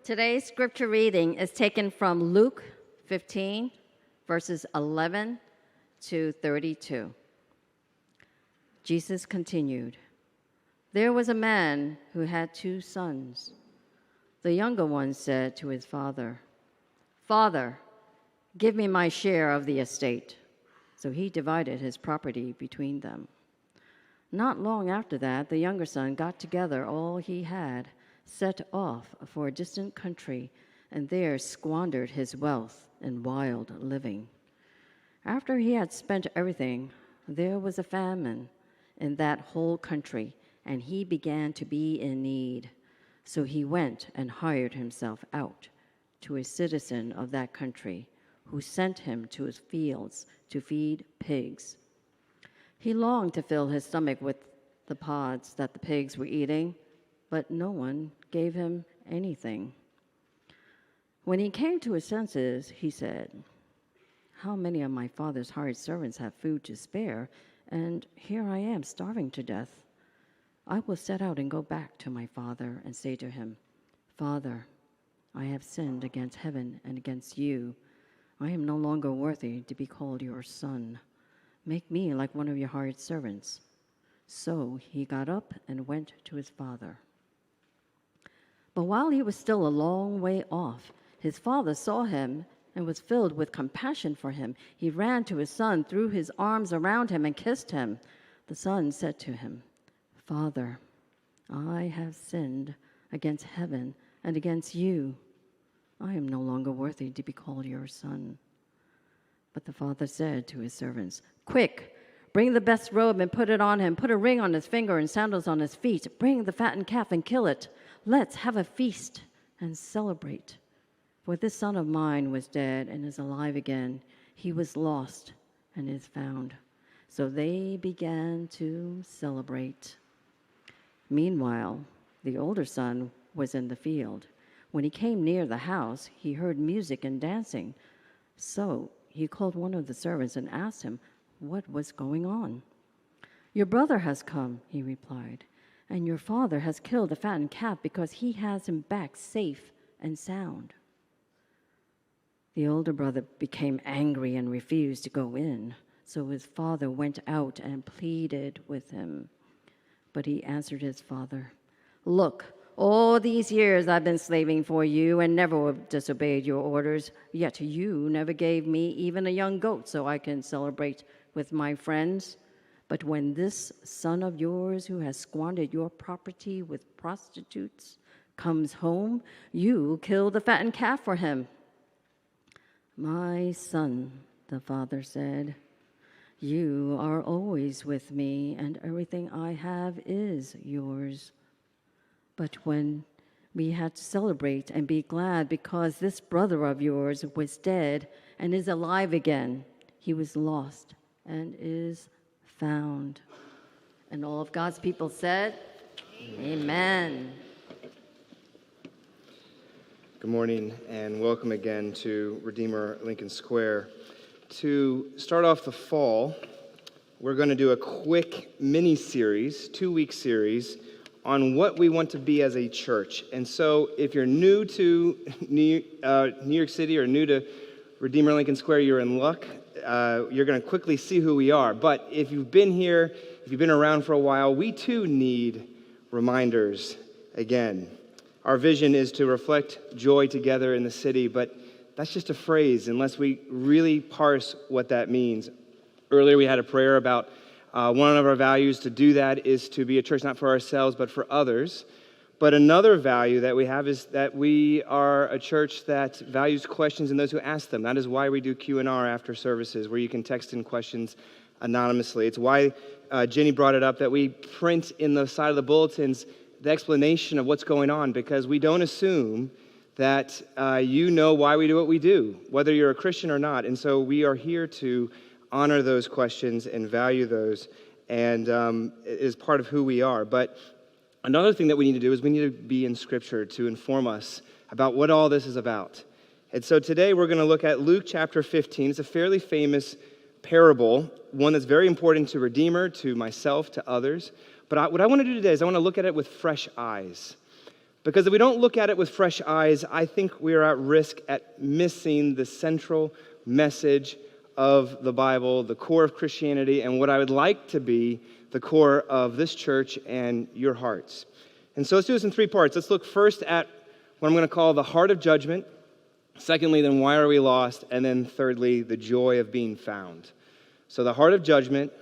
Today's scripture reading is taken from Luke 15, verses 11 to 32. Jesus continued, "There was a man who had 2 sons. The younger one said to his father, 'Father, give me my share of the estate.' So he divided his property between them. Not long after that, the younger son got together all he had, set off for a distant country, and there squandered his wealth in wild living. After he had spent everything, there was a famine in that whole country, and he began to be in need. So he went and hired himself out to a citizen of that country, who sent him to his fields to feed pigs. He longed to fill his stomach with the pods that the pigs were eating, but no one gave him anything. When he came to his senses, he said, 'How many of my father's hired servants have food to spare, and here I am starving to death? I will set out and go back to my father and say to him, Father, I have sinned against heaven and against you. I am no longer worthy to be called your son. Make me like one of your hired servants.' So he got up and went to his father. But while he was still a long way off, his father saw him and was filled with compassion for him. He ran to his son, threw his arms around him, and kissed him. The son said to him, 'Father, I have sinned against heaven and against you. I am no longer worthy to be called your son.' But the father said to his servants, 'Quick, bring the best robe and put it on him. Put a ring on his finger and sandals on his feet. Bring the fattened calf and kill it. Let's have a feast and celebrate. For this son of mine was dead and is alive again. He was lost and is found.' So they began to celebrate. Meanwhile, the older son was in the field. When he came near the house, he heard music and dancing. So he called one of the servants and asked him what was going on. 'Your brother has come,' he replied, 'and your father has killed the fattened calf because he has him back safe and sound.' The older brother became angry and refused to go in. So his father went out and pleaded with him. But he answered his father, 'Look, all these years I've been slaving for you and never disobeyed your orders, yet you never gave me even a young goat so I can celebrate with my friends. But when this son of yours who has squandered your property with prostitutes comes home, you kill the fattened calf for him.' 'My son,' the father said, 'you are always with me, and everything I have is yours. But when we had to celebrate and be glad because this brother of yours was dead and is alive again, he was lost and is found.' And all of God's people said, Amen. Good morning and welcome again to Redeemer Lincoln Square. To start off the fall, we're going to do a quick mini-series, 2-week series, on what we want to be as a church. And so if you're new to New York City or new to Redeemer Lincoln Square, you're in luck. You're going to quickly see who we are. But if you've been here, if you've been around for a while, we too need reminders again. Our vision is to reflect joy together in the city, but that's just a phrase unless we really parse what that means. Earlier we had a prayer about one of our values to do that is to be a church not for ourselves but for others. But another value that we have is that we are a church that values questions and those who ask them. That is why we do Q&R after services, where you can text in questions anonymously. It's why Jenny brought it up that we print in the side of the bulletins the explanation of what's going on, because we don't assume that you know why we do what we do, whether you're a Christian or not. And so we are here to honor those questions and value those, and it is part of who we are. But another thing that we need to do is we need to be in Scripture to inform us about what all this is about. And so today we're going to look at Luke chapter 15. It's a fairly famous parable, one that's very important to Redeemer, to myself, to others. But what I want to do today is I want to look at it with fresh eyes. Because if we don't look at it with fresh eyes, I think we are at risk at missing the central message of the Bible, the core of Christianity, and what I would like to be the core of this church and your hearts. And so let's do this in 3 parts. Let's look first at what I'm going to call the heart of judgment. Secondly, then why are we lost? And then thirdly, the joy of being found. So the heart of judgment,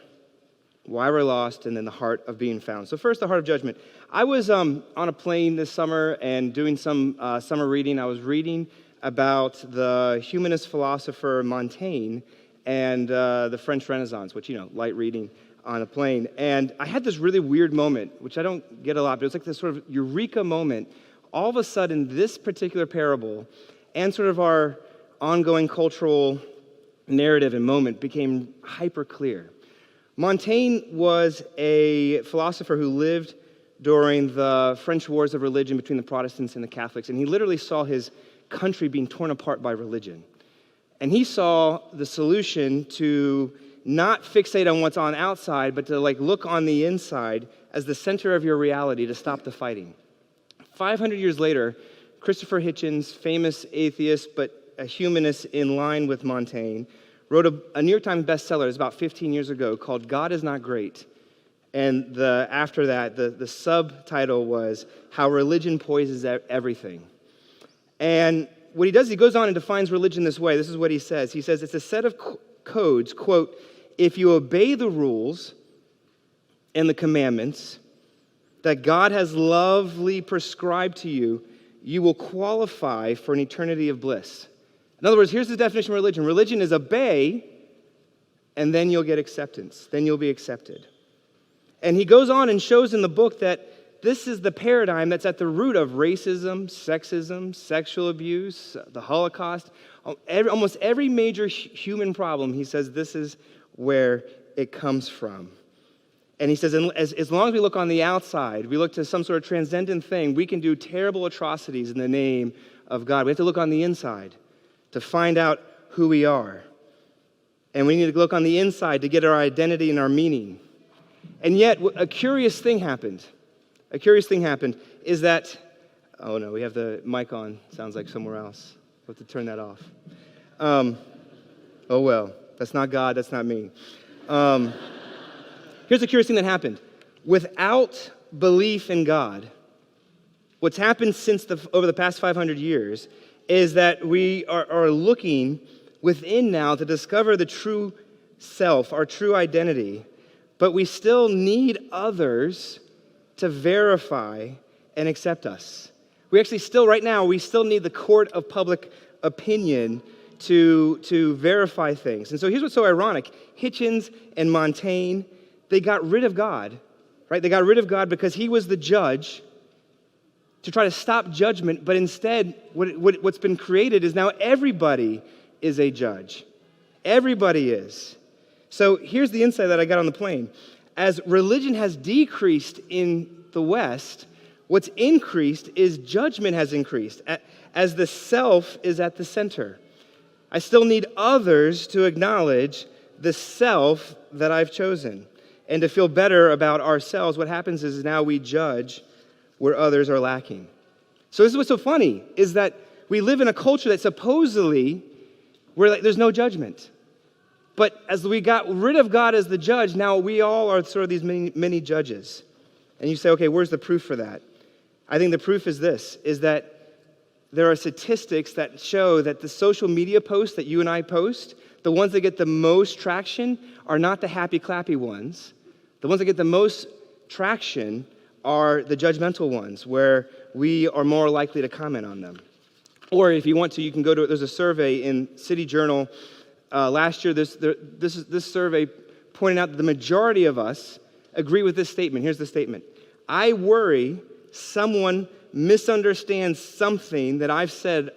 why we're lost, and then the heart of being found. So first, the heart of judgment. I was on a plane this summer and doing some summer reading. I was reading about the humanist philosopher Montaigne and the French Renaissance, which, light reading on a plane. And I had this really weird moment, which I don't get a lot, but it was like this sort of eureka moment. All of a sudden, this particular parable and sort of our ongoing cultural narrative and moment became hyper clear. Montaigne was a philosopher who lived during the French wars of religion between the Protestants and the Catholics, and he literally saw his country being torn apart by religion. And he saw the solution to not fixate on what's on outside, but to look on the inside as the center of your reality to stop the fighting. 500 years later, Christopher Hitchens, famous atheist but a humanist in line with Montaigne, wrote a New York Times bestseller, it was about 15 years ago, called God is Not Great. And after that, the subtitle was How Religion Poisons Everything. And what he does, he goes on and defines religion this way. This is what he says. He says, it's a set of codes, quote, if you obey the rules and the commandments that God has lovingly prescribed to you, you will qualify for an eternity of bliss. In other words, here's the definition of religion. Religion is obey, and then you'll get acceptance. Then you'll be accepted. And he goes on and shows in the book that this is the paradigm that's at the root of racism, sexism, sexual abuse, the Holocaust. Almost every major human problem, he says, this is where it comes from. And he says, as long as we look on the outside, we look to some sort of transcendent thing, we can do terrible atrocities in the name of God. We have to look on the inside to find out who we are. And we need to look on the inside to get our identity and our meaning. And yet, a curious thing happened. A curious thing happened is that, oh no, we have the mic on. Sounds like somewhere else. We'll have to turn that off. Oh well, that's not God, that's not me. Here's the curious thing that happened. Without belief in God, what's happened over the past 500 years is that we are looking within now to discover the true self, our true identity, but we still need others to verify and accept us. We actually still, right now, we still need the court of public opinion to verify things. And so here's what's so ironic. Hitchens and Montaigne, they got rid of God, right? They got rid of God because he was the judge to try to stop judgment, but instead, what's been created is now everybody is a judge. Everybody is. So here's the insight that I got on the plane. As religion has decreased in the West, what's increased is judgment has increased, as the self is at the center. I still need others to acknowledge the self that I've chosen. And to feel better about ourselves, what happens is now we judge where others are lacking. So this is what's so funny, is that we live in a culture that supposedly, there's no judgment. But as we got rid of God as the judge, now we all are sort of these many judges. And you say, okay, where's the proof for that? I think the proof is this, is that there are statistics that show that the social media posts that you and I post, the ones that get the most traction are not the happy clappy ones. The ones that get the most traction are the judgmental ones, where we are more likely to comment on them. Or if you want to, you can go to, there's a survey in City Journal last year. This survey pointed out that the majority of us agree with this statement. Here's the statement. I worry someone misunderstands something that I've said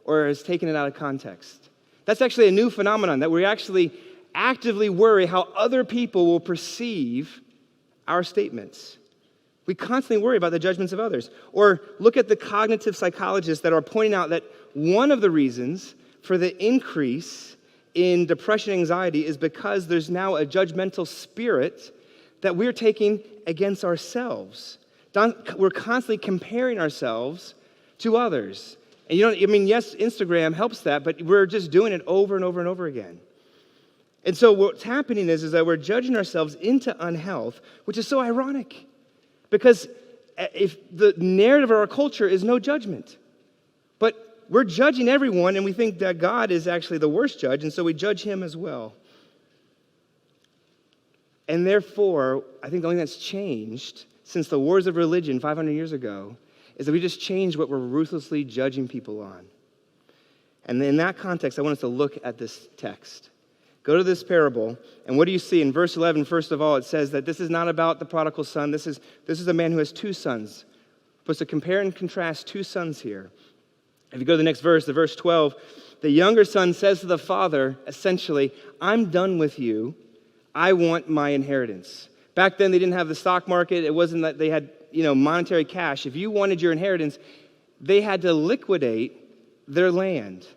or has taken it out of context. That's actually a new phenomenon, that we actually actively worry how other people will perceive our statements. We constantly worry about the judgments of others. Or look at the cognitive psychologists that are pointing out that one of the reasons for the increase in depression and anxiety is because there's now a judgmental spirit that we're taking against ourselves. We're constantly comparing ourselves to others. And yes, Instagram helps that, but we're just doing it over and over and over again. And so what's happening is that we're judging ourselves into unhealth, which is so ironic. Because if the narrative of our culture is no judgment. But we're judging everyone, and we think that God is actually the worst judge, and so we judge him as well. And therefore, I think the only thing that's changed since the wars of religion 500 years ago is that we just changed what we're ruthlessly judging people on. And in that context, I want us to look at this text. Go to this parable, and what do you see? In verse 11, first of all, it says that this is not about the prodigal son. This is a man who has two sons. We're supposed to compare and contrast two sons here. If you go to the next verse, the verse 12, the younger son says to the father, essentially, I'm done with you. I want my inheritance. Back then, they didn't have the stock market. It wasn't that they had, monetary cash. If you wanted your inheritance, they had to liquidate their land.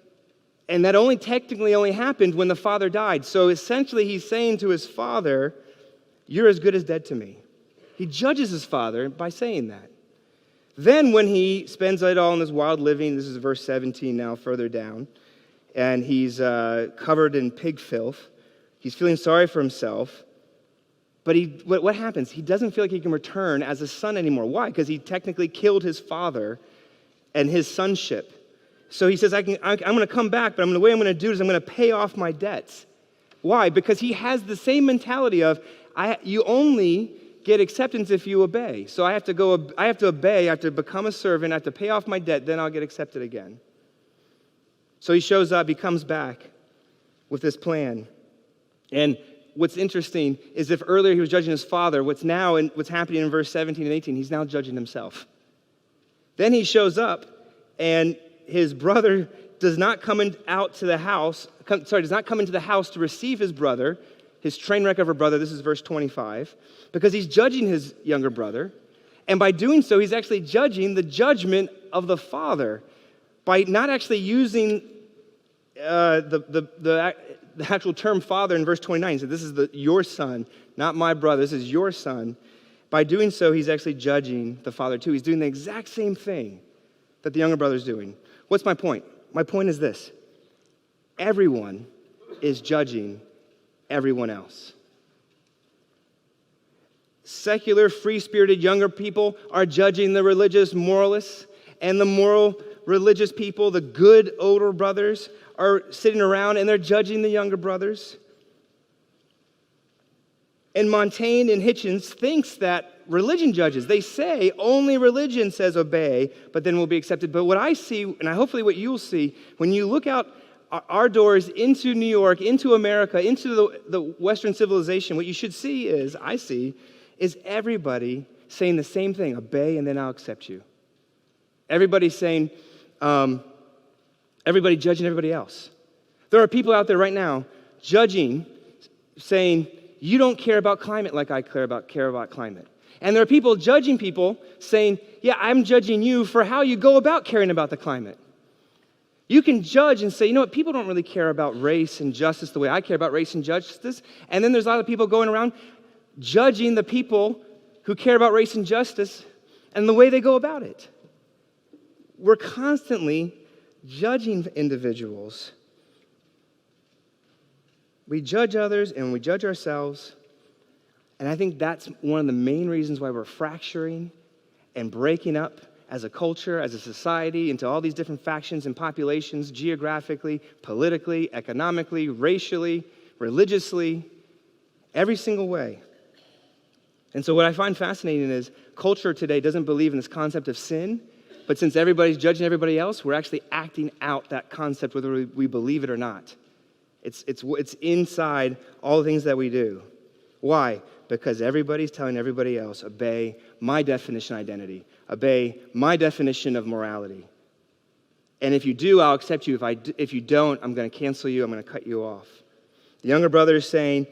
And that technically only happened when the father died. So essentially, he's saying to his father, you're as good as dead to me. He judges his father by saying that. Then when he spends it all in this wild living, this is verse 17 now, further down, and he's covered in pig filth. He's feeling sorry for himself. But what happens? He doesn't feel like he can return as a son anymore. Why? Because he technically killed his father and his sonship. So he says, I'm going to come back, but the way I'm going to do it is I'm going to pay off my debts. Why? Because he has the same mentality of, you only get acceptance if you obey. So I have to obey, I have to become a servant, I have to pay off my debt, then I'll get accepted again. So he shows up, he comes back with this plan. And what's interesting is if earlier he was judging his father, what's happening in verse 17 and 18, he's now judging himself. Then he shows up, and his brother does not come into the house to receive his brother, his train wreck of a brother. This is verse 25, because he's judging his younger brother. And by doing so, he's actually judging the judgment of the father by not actually using the actual term father in verse 29. He said, this is your son, not my brother. This is your son. By doing so, he's actually judging the father too. He's doing the exact same thing that the younger brother's doing. What's my point? My point is this. Everyone is judging everyone else. Secular, free-spirited younger people are judging the religious moralists, and the moral, religious people, the good older brothers, are sitting around and they're judging the younger brothers. And Montaigne and Hitchens thinks that religion judges. They say only religion says obey, but then we'll be accepted. But what I see, and hopefully what you'll see, when you look out our doors into New York, into America, into the Western civilization, what you should see is everybody saying the same thing, obey and then I'll accept you. Everybody's saying, everybody judging everybody else. There are people out there right now judging, saying, you don't care about climate like I care about climate. And there are people judging people saying, yeah, I'm judging you for how you go about caring about the climate. You can judge and say, you know what, people don't really care about race and justice the way I care about race and justice. And then there's a lot of people going around judging the people who care about race and justice and the way they go about it. We're constantly judging individuals. We judge others and we judge ourselves. And I think that's one of the main reasons why we're fracturing and breaking up as a culture, as a society, into all these different factions and populations, geographically, politically, economically, racially, religiously, every single way. And so what I find fascinating is culture today doesn't believe in this concept of sin, but since everybody's judging everybody else, we're actually acting out that concept whether we believe it or not. It's inside all the things that we do. Why? Because everybody's telling everybody else, obey my definition of identity. Obey my definition of morality. And if you do, I'll accept you. If you don't, I'm going to cancel you. I'm going to cut you off. The younger brother is saying,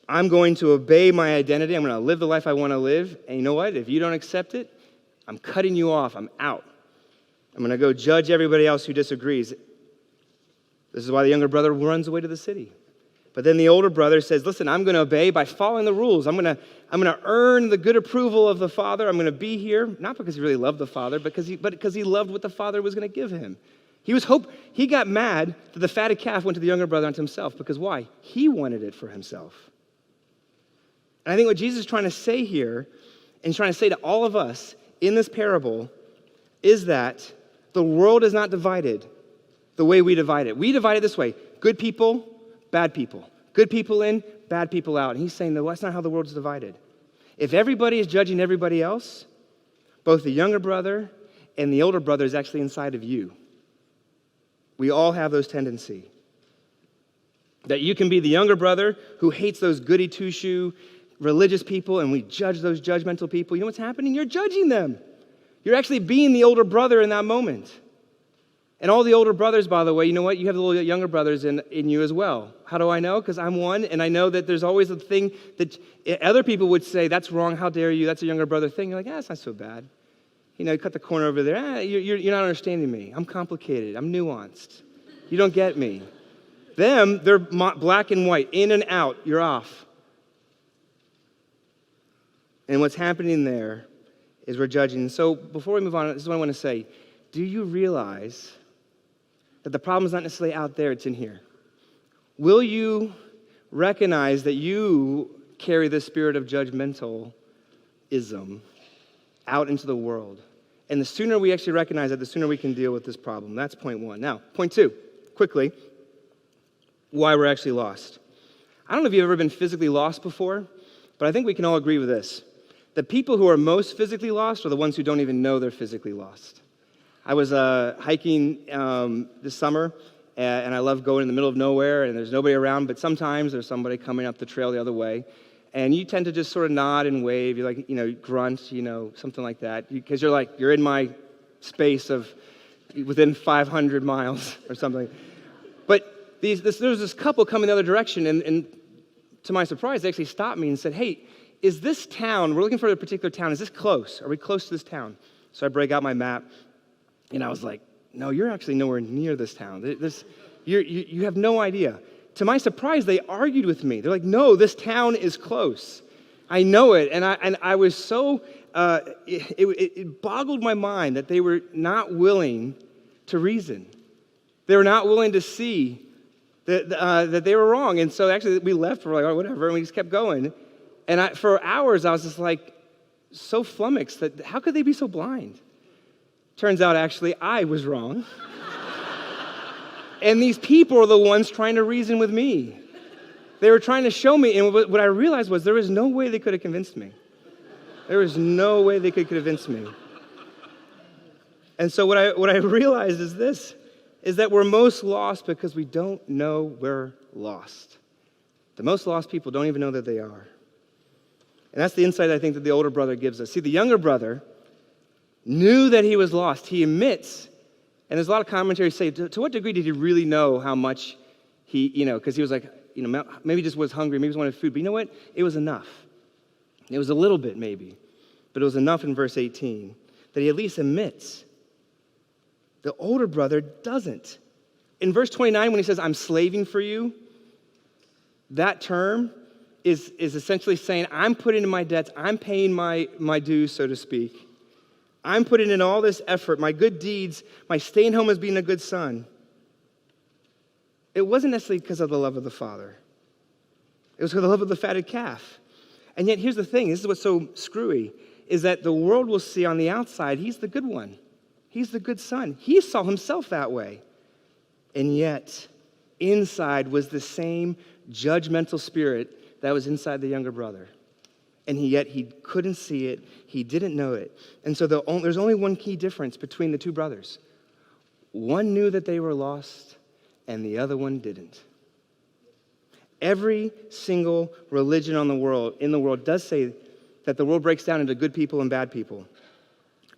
I'm going to obey my identity. I'm going to live the life I want to live. And you know what? If you don't accept it, I'm cutting you off. I'm out. I'm going to go judge everybody else who disagrees. This is why the younger brother runs away to the city. But then the older brother says, listen, I'm going to obey by following the rules. I'm going to earn the good approval of the father. I'm going to be here, not because he really loved the father, but because he loved what the father was going to give him. He got mad that the fatted calf went to the younger brother unto himself, because why? He wanted it for himself. And I think what Jesus is trying to say here, and he's trying to say to all of us in this parable, is that the world is not divided the way we divide it. We divide it this way: good people, bad people. Good people in, bad people out. And he's saying, no, that's not how the world's divided. If everybody is judging everybody else, both the younger brother and the older brother is actually inside of you. We all have those tendencies. That you can be the younger brother who hates those goody two-shoe religious people, and we judge those judgmental people. You know what's happening? You're judging them. You're actually being the older brother in that moment. And all the older brothers, by the way, you know what? You have the little younger brothers in you as well. How do I know? Because I'm one, and I know that there's always a thing that other people would say, that's wrong, how dare you, that's a younger brother thing. You're like, it's not so bad. You cut the corner over there. You're not understanding me. I'm complicated. I'm nuanced. You don't get me. Them, they're black and white, in and out. You're off. And what's happening there is we're judging. So before we move on, this is what I want to say. Do you realize that the problem is not necessarily out there, it's in here? Will you recognize that you carry the spirit of judgmentalism out into the world? And the sooner we actually recognize that, the sooner we can deal with this problem. That's point one. Now, point two, quickly, why we're actually lost. I don't know if you've ever been physically lost before, but I think we can all agree with this. The people who are most physically lost are the ones who don't even know they're physically lost. I was hiking this summer, and I love going in the middle of nowhere, and there's nobody around, but sometimes there's somebody coming up the trail the other way, and you tend to just sort of nod and wave. You're like, grunt, something like that, because you're in my space of within 500 miles or something. But there was this couple coming the other direction, and to my surprise, they actually stopped me and said, hey, is this town, we're looking for a particular town, is this close? Are we close to this town? So I break out my map. And I was like, no, you're actually nowhere near this town. You have no idea. To my surprise, they argued with me. They're like, no, this town is close. I know it. And I was so, it boggled my mind that they were not willing to reason. They were not willing to see that they were wrong. And so actually we left, we're like, oh, whatever, and we just kept going. And for hours, I was just like so flummoxed that how could they be so blind? Turns out, actually, I was wrong. And these people are the ones trying to reason with me. They were trying to show me, and what I realized was there was no way they could have convinced me. There was no way they could convince me. And so what I realized is this, is that we're most lost because we don't know we're lost. The most lost people don't even know that they are. And that's the insight I think that the older brother gives us. See, the younger brother knew that he was lost. He admits, and there's a lot of commentaries say, to what degree did he really know how much he, because he was like, maybe just was hungry, maybe just wanted food. But you know what? It was enough. It was a little bit maybe, but it was enough in verse 18 that he at least admits. The older brother doesn't. In verse 29, when he says, I'm slaving for you, that term is essentially saying, I'm putting in my debts, I'm paying my dues, so to speak. I'm putting in all this effort, my good deeds, my staying home as being a good son. It wasn't necessarily because of the love of the father. It was because of the love of the fatted calf. And yet, here's the thing, this is what's so screwy, is that the world will see on the outside, he's the good one. He's the good son. He saw himself that way. And yet, inside was the same judgmental spirit that was inside the younger brother. And yet he couldn't see it, he didn't know it. And so there's only one key difference between the two brothers. One knew that they were lost, and the other one didn't. Every single religion in the world does say that the world breaks down into good people and bad people.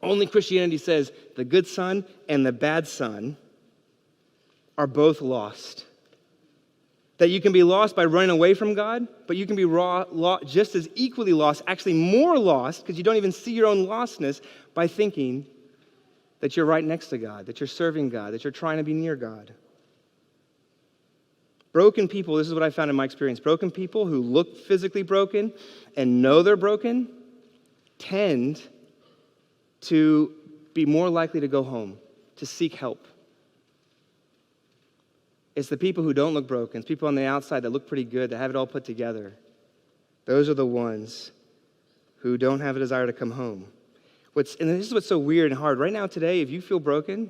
Only Christianity says the good son and the bad son are both lost. That you can be lost by running away from God, but you can be just as equally lost, actually more lost, because you don't even see your own lostness, by thinking that you're right next to God, that you're serving God, that you're trying to be near God. Broken people, this is what I found in my experience, broken people who look physically broken and know they're broken tend to be more likely to go home, to seek help. It's the people who don't look broken. It's people on the outside that look pretty good, that have it all put together. Those are the ones who don't have a desire to come home. And this is what's so weird and hard. Right now, today, if you feel broken,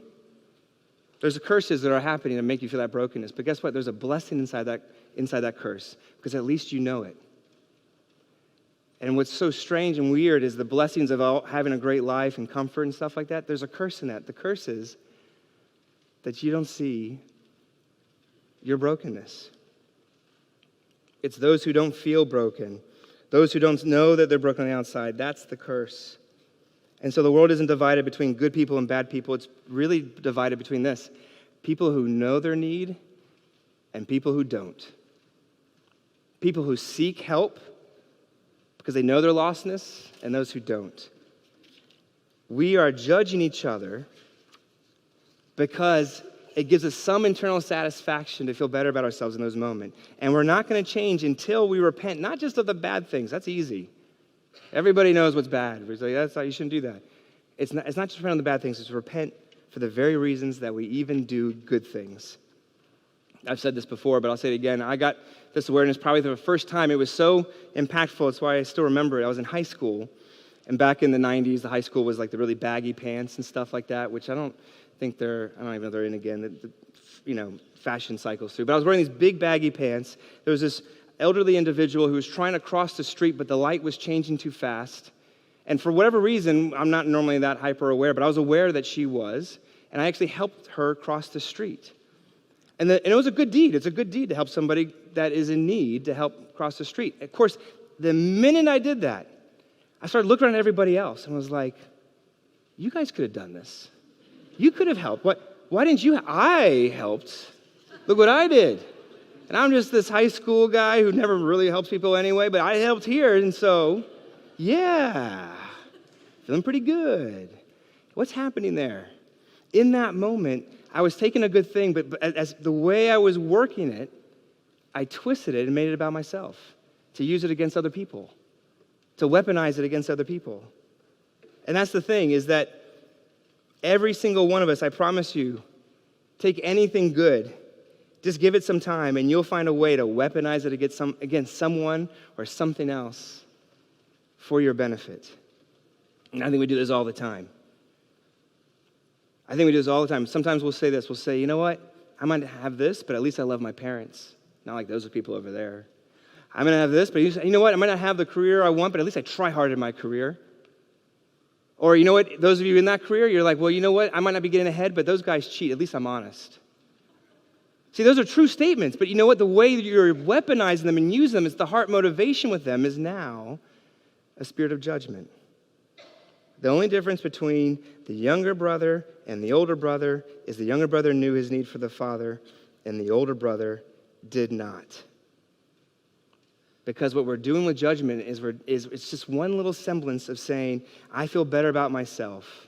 there's curses that are happening to make you feel that brokenness. But guess what? There's a blessing inside that curse, because at least you know it. And what's so strange and weird is the blessings of having a great life and comfort and stuff like that. There's a curse in that. The curse is that you don't see your brokenness. It's those who don't feel broken, those who don't know that they're broken on the outside. That's the curse. And so the world isn't divided between good people and bad people. It's really divided between this: people who know their need and people who don't. People who seek help because they know their lostness, and those who don't. We are judging each other because it gives us some internal satisfaction to feel better about ourselves in those moments. And we're not going to change until we repent, not just of the bad things. That's easy. Everybody knows what's bad. We're like, that's not, you shouldn't do that. It's not just repent on the bad things. It's repent for the very reasons that we even do good things. I've said this before, but I'll say it again. I got this awareness probably for the first time. It was so impactful. It's why I still remember it. I was in high school, and back in the 90s, the high school was like the really baggy pants and stuff like that, which I don't even know they're in again. Fashion cycles through. But I was wearing these big baggy pants. There was this elderly individual who was trying to cross the street, but the light was changing too fast. And for whatever reason, I'm not normally that hyper aware, but I was aware that she was, and I actually helped her cross the street. And it was a good deed. It's a good deed to help somebody that is in need to help cross the street. Of course, the minute I did that, I started looking around at everybody else and was like, you guys could have done this. You could have helped. Why didn't you? I helped. Look what I did. And I'm just this high school guy who never really helps people anyway, but I helped here, and so, yeah, feeling pretty good. What's happening there? In that moment, I was taking a good thing, but as the way I was working it, I twisted it and made it about myself, to use it against other people, to weaponize it against other people. And that's the thing, is that every single one of us, I promise you, take anything good, just give it some time, and you'll find a way to weaponize it against someone or something else for your benefit. And I think we do this all the time. Sometimes we'll say this. We'll say, you know what? I might have this, but at least I love my parents. Not like those people over there. I'm going to have this, but you know what? I might not have the career I want, but at least I try hard in my career. Or you know what? Those of you in that career, you're like, well, you know what? I might not be getting ahead, but those guys cheat. At least I'm honest. See, those are true statements, but you know what? The way that you're weaponizing them and use them, is the heart motivation with them is now a spirit of judgment. The only difference between the younger brother and the older brother is the younger brother knew his need for the father, and the older brother did not. Because what we're doing with judgment is it's just one little semblance of saying, I feel better about myself.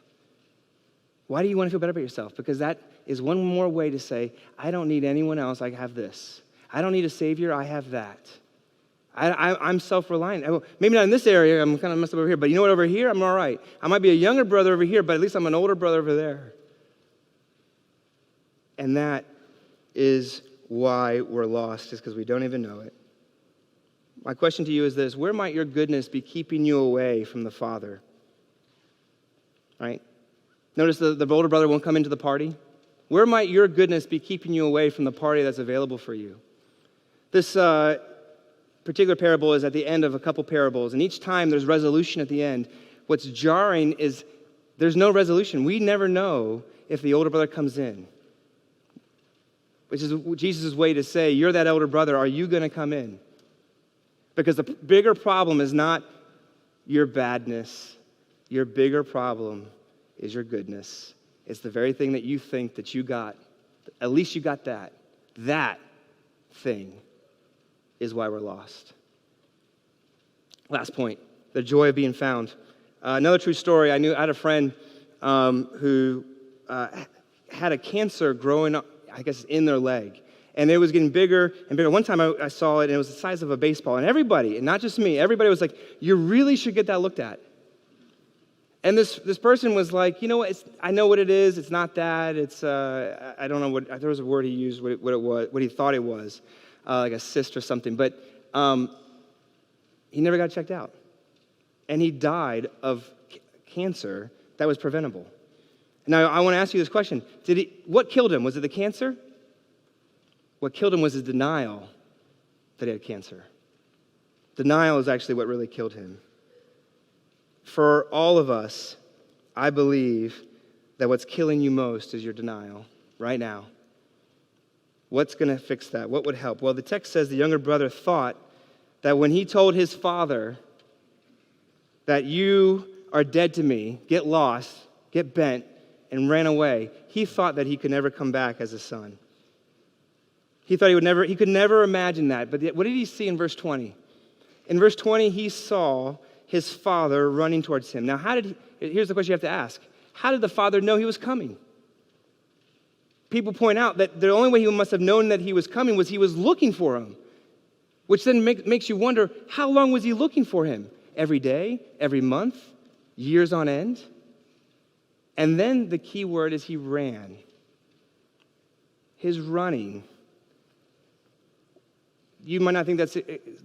Why do you want to feel better about yourself? Because that is one more way to say, I don't need anyone else, I have this. I don't need a savior, I have that. I'm self-reliant. Maybe not in this area, I'm kind of messed up over here, but you know what, over here, I'm all right. I might be a younger brother over here, but at least I'm an older brother over there. And that is why we're lost, is because we don't even know it. My question to you is this: where might your goodness be keeping you away from the Father? Right? Notice the older brother won't come into the party. Where might your goodness be keeping you away from the party that's available for you? This particular parable is at the end of a couple parables, and each time there's resolution at the end. What's jarring is there's no resolution. We never know if the older brother comes in, which is Jesus' way to say, you're that elder brother, are you going to come in? Because the bigger problem is not your badness. Your bigger problem is your goodness. It's the very thing that you think that you got. At least you got that. That thing is why we're lost. Last point, the joy of being found. Another true story. I had a friend who had a cancer growing up, I guess, in their leg. And it was getting bigger and bigger. One time I saw it, and it was the size of a baseball. And everybody, and not just me, everybody was like, you really should get that looked at. And this person was like, you know what, I know what it is. It's not that. It's, I don't know what, there was a word he used, what it was, what he thought it was, like a cyst or something. But he never got checked out. And he died of cancer that was preventable. Now, I want to ask you this question. What killed him? Was it the cancer? What killed him was his denial that he had cancer. Denial is actually what really killed him. For all of us, I believe that what's killing you most is your denial right now. What's going to fix that? What would help? Well, the text says the younger brother thought that when he told his father that you are dead to me, get lost, get bent, and ran away, he thought that he could never come back as a son. He thought he could never imagine that. But what did he see in verse 20? In verse 20, he saw his father running towards him. Now, here's the question you have to ask. How did the father know he was coming? People point out that the only way he must have known that he was coming was he was looking for him, which then makes you wonder, how long was he looking for him? Every day? Every month? Years on end? And then the key word is he ran. His running. You might not think that's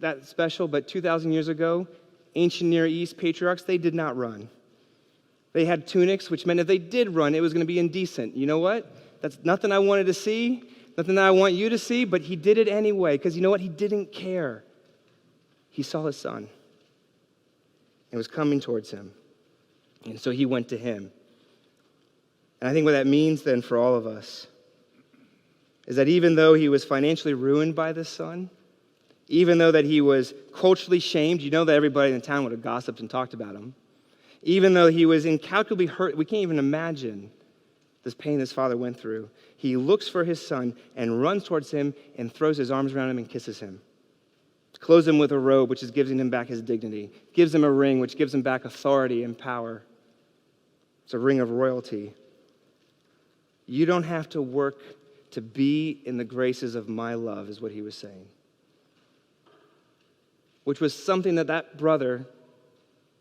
that special, but 2,000 years ago, ancient Near East patriarchs, they did not run. They had tunics, which meant if they did run, it was going to be indecent. You know what? That's nothing I wanted to see, nothing that I want you to see, but he did it anyway, because you know what? He didn't care. He saw his son and was coming towards him. And so he went to him. And I think what that means then for all of us is that even though he was financially ruined by this son, even though that he was culturally shamed, you know that everybody in the town would have gossiped and talked about him, even though he was incalculably hurt, we can't even imagine this pain his father went through, he looks for his son and runs towards him and throws his arms around him and kisses him. Clothes him with a robe, which is giving him back his dignity. Gives him a ring, which gives him back authority and power. It's a ring of royalty. You don't have to work to be in the graces of my love, is what he was saying. Which was something that brother,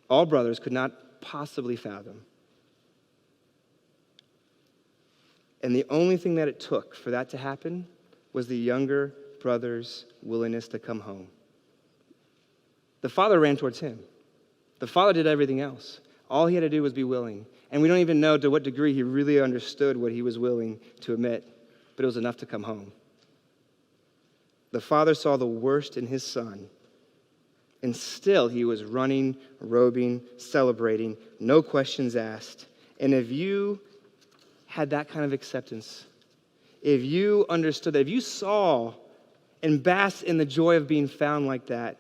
all brothers, could not possibly fathom. And the only thing that it took for that to happen was the younger brother's willingness to come home. The father ran towards him. The father did everything else. All he had to do was be willing. And we don't even know to what degree he really understood what he was willing to admit, but it was enough to come home. The father saw the worst in his son, and still he was running, robing, celebrating, no questions asked. And if you had that kind of acceptance, if you understood that, if you saw and basked in the joy of being found like that,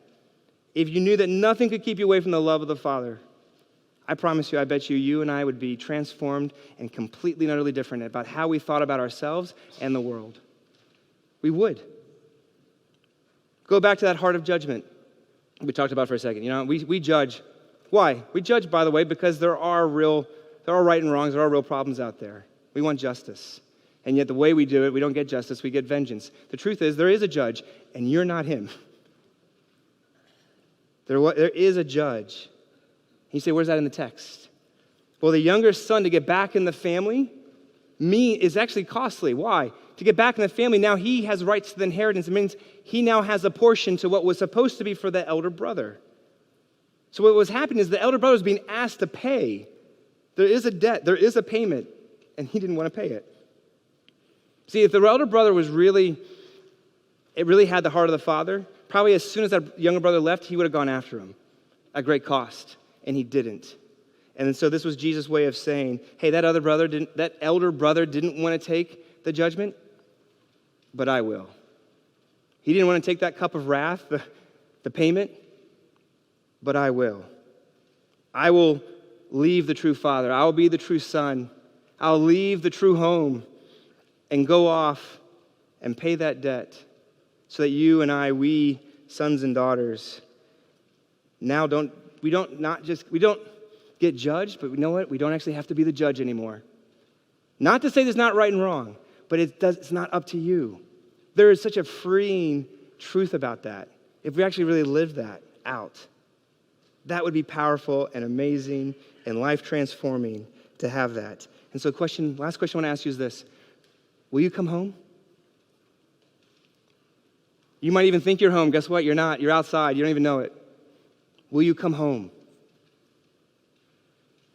if you knew that nothing could keep you away from the love of the Father, I promise you, I bet you and I would be transformed and completely and utterly different about how we thought about ourselves and the world. We would. Go back to that heart of judgment we talked about for a second. You know, we judge. Why? We judge, by the way, because there are right and wrongs, there are real problems out there. We want justice. And yet the way we do it, we don't get justice, we get vengeance. The truth is, there is a judge, and you're not him. There is a judge. You say, where's that in the text? Well, the younger son, to get back in the family, is actually costly. Why? To get back in the family, now he has rights to the inheritance. It means he now has a portion to what was supposed to be for the elder brother. So what was happening is the elder brother was being asked to pay. There is a debt, there is a payment, and he didn't want to pay it. See, if the elder brother really had the heart of the father, probably as soon as that younger brother left, he would have gone after him at great cost, and he didn't. And so this was Jesus' way of saying, hey, that elder brother didn't want to take the judgment, but I will. He didn't want to take that cup of wrath, the payment, but I will. I will leave the true father. I will be the true son. I'll leave the true home and go off and pay that debt so that you and I, we sons and daughters, now don't get judged, but you know what? We don't actually have to be the judge anymore. Not to say there's not right and wrong, but it's not up to you. There is such a freeing truth about that. If we actually really live that out, that would be powerful and amazing and life-transforming to have that. And so last question I want to ask you is this. Will you come home? You might even think you're home. Guess what? You're not. You're outside. You don't even know it. Will you come home?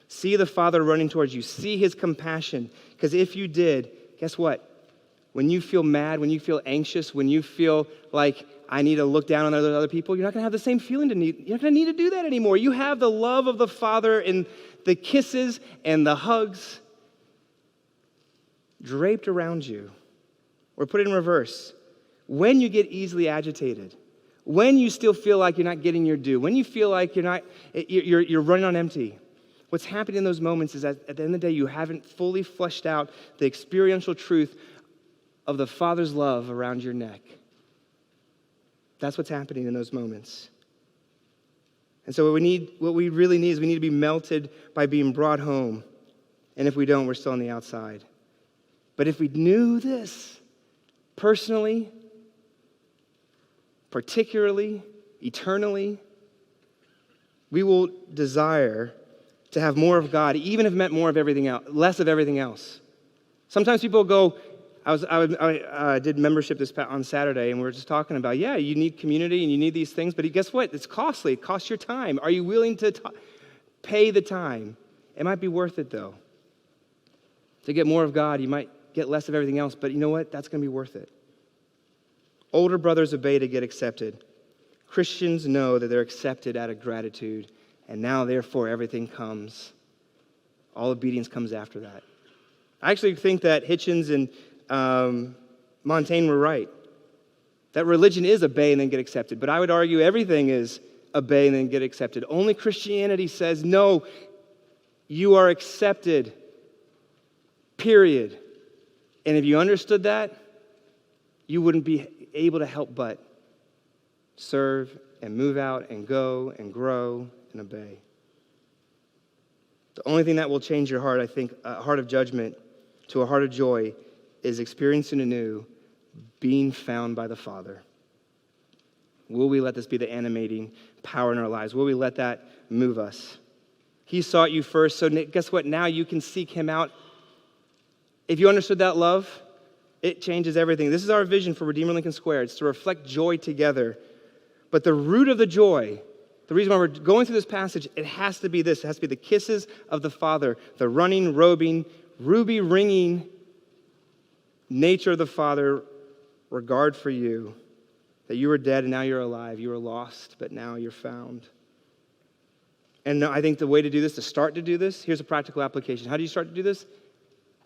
See the Father running towards you. See his compassion. Because if you did, guess what? When you feel mad, when you feel anxious, when you feel like I need to look down on other people, you're not going to have the same feeling you're not going to need to do that anymore. You have the love of the Father and the kisses and the hugs draped around you. Or put it in reverse. When you get easily agitated, when you still feel like you're not getting your due, when you feel like you're running on empty, what's happening in those moments is that at the end of the day, you haven't fully fleshed out the experiential truth of the Father's love around your neck. That's what's happening in those moments. And so what we really need is we need to be melted by being brought home. And if we don't, we're still on the outside. But if we knew this personally, particularly, eternally, we will desire to have more of God, even if it meant more of everything else, less of everything else. Sometimes people go, I did membership on Saturday, and we were just talking about, you need community and you need these things, but guess what? It's costly. It costs your time. Are you willing to pay the time? It might be worth it, though. To get more of God, you might get less of everything else, but you know what? That's going to be worth it. Older brothers obey to get accepted. Christians know that they're accepted out of gratitude, and now, therefore, everything comes. All obedience comes after that. I actually think that Hitchens and Montaigne were right. That religion is obey and then get accepted. But I would argue everything is obey and then get accepted. Only Christianity says, no, you are accepted, period. And if you understood that, you wouldn't be able to help but serve and move out and go and grow and obey. The only thing that will change your heart, I think, a heart of judgment to a heart of joy is experiencing anew being found by the Father. Will we let this be the animating power in our lives? Will we let that move us? He sought you first, so guess what? Now you can seek him out. If you understood that love, it changes everything. This is our vision for Redeemer Lincoln Square. It's to reflect joy together. But the root of the joy, the reason why we're going through this passage, it has to be this. It has to be the kisses of the Father, the running, roving, ruby ringing nature of the Father, regard for you, that you were dead and now you're alive. You were lost, but now you're found. And I think the way to do this, to start to do this, here's a practical application. How do you start to do this?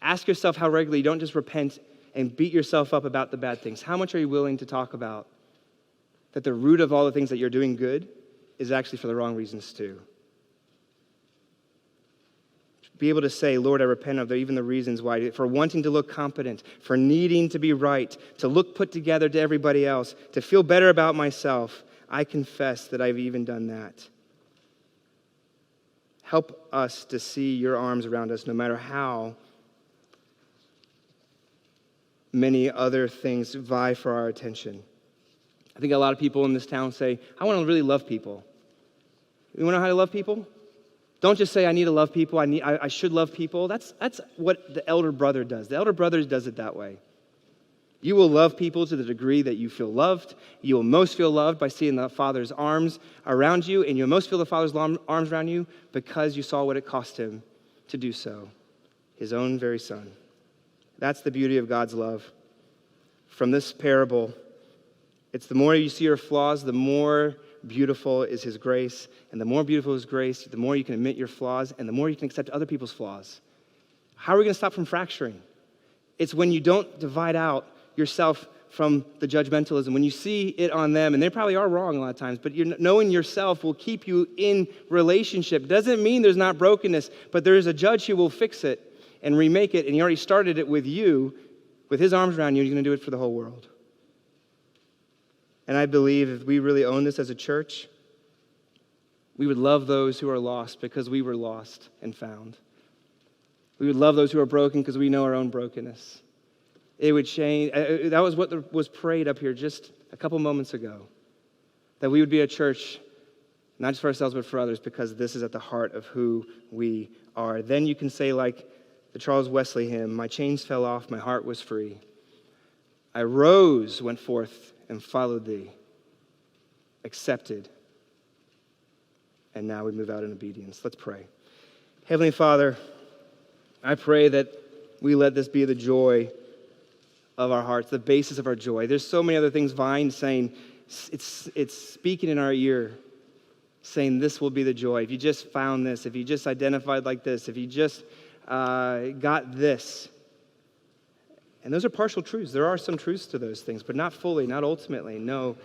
Ask yourself how regularly. You don't just repent and beat yourself up about the bad things. How much are you willing to talk about that the root of all the things that you're doing good is actually for the wrong reasons too? Be able to say, Lord, I repent of even the reasons why, for wanting to look competent, for needing to be right, to look put together to everybody else, to feel better about myself. I confess that I've even done that. Help us to see your arms around us, no matter how many other things vie for our attention. I think a lot of people in this town say, I want to really love people. You want to know how to love people? Don't just say, I need to love people, I should love people. That's what the elder brother does. The elder brother does it that way. You will love people to the degree that you feel loved. You will most feel loved by seeing the Father's arms around you, and you'll most feel the Father's arms around you because you saw what it cost him to do so, his own very son. That's the beauty of God's love. From this parable, it's the more you see your flaws, the more beautiful is his grace. And the more beautiful his grace, the more you can admit your flaws, and the more you can accept other people's flaws. How are we going to stop from fracturing? It's when you don't divide out yourself from the judgmentalism. When you see it on them, and they probably are wrong a lot of times, but knowing yourself will keep you in relationship. Doesn't mean there's not brokenness, but there is a judge who will fix it and remake it, and he already started it with you, with his arms around you, and he's going to do it for the whole world. And I believe if we really own this as a church, we would love those who are lost because we were lost and found. We would love those who are broken because we know our own brokenness. it would change. That was what was prayed up here just a couple moments ago. That we would be a church, not just for ourselves, but for others, because this is at the heart of who we are. Then you can say, like the Charles Wesley hymn, my chains fell off, my heart was free. I rose, went forth, and followed thee, accepted. And now we move out in obedience. Let's pray. Heavenly Father, I pray that we let this be the joy of our hearts, the basis of our joy. There's so many other things vying, saying, it's speaking in our ear, saying this will be the joy. If you just found this, if you just identified like this, if you just got this. And those are partial truths. There are some truths to those things, but not fully, not ultimately. No,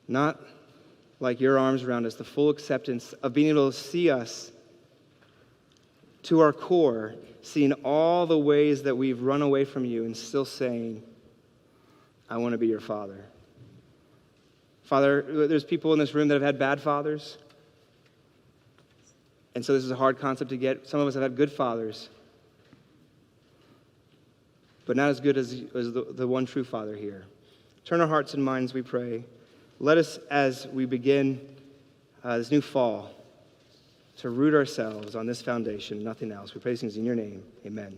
not like your arms around us, the full acceptance of being able to see us to our core, seeing all the ways that we've run away from you and still saying, I want to be your father. Father, there's people in this room that have had bad fathers. And so this is a hard concept to get. Some of us have had good fathers, but not as good as the one true Father here. Turn our hearts and minds, we pray. Let us, as we begin this new fall, to root ourselves on this foundation, nothing else. We pray these things in your name. Amen.